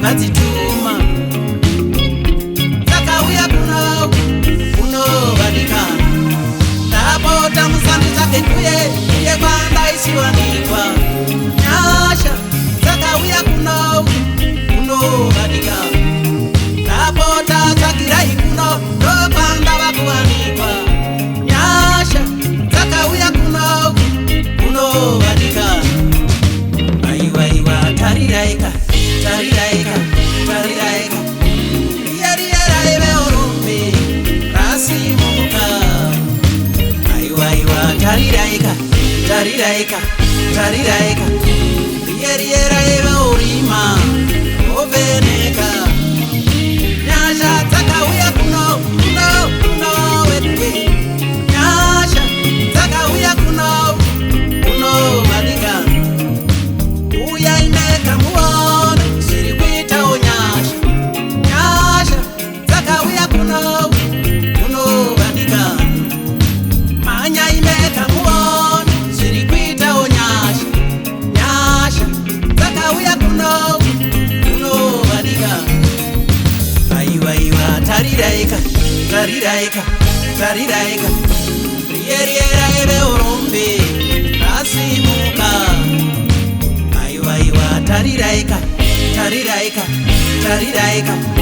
dzatituma dzakauya kuno vadika ndapota musandi tsake kuye kwandaisiwanikwa nyasha dzakauya kuno vadika ndapota tsakirai kuno ndokwanda vakuwanikwa nyasha dzakauya kuno vadika aiwaiwa tariraika tariraika tariraika rierieraive urumbi rasimuka aiwaiwa tariraika tariraika tariraika rierieraive urima ovheneka nyasha dzakauya kuno wedwe nyasha dzakauya kuno vadika uyaineka muone zviri kuitawo nyasha nyasha dzakauya kuno vadika manyaineka muone zviri kuitawo nyasha nyasha dzakauya kuno vadika aiwaiwa tariraika tariraika tariraika rierieraive urombe rasimuka aiwaiwa tariraika tariraika tariraika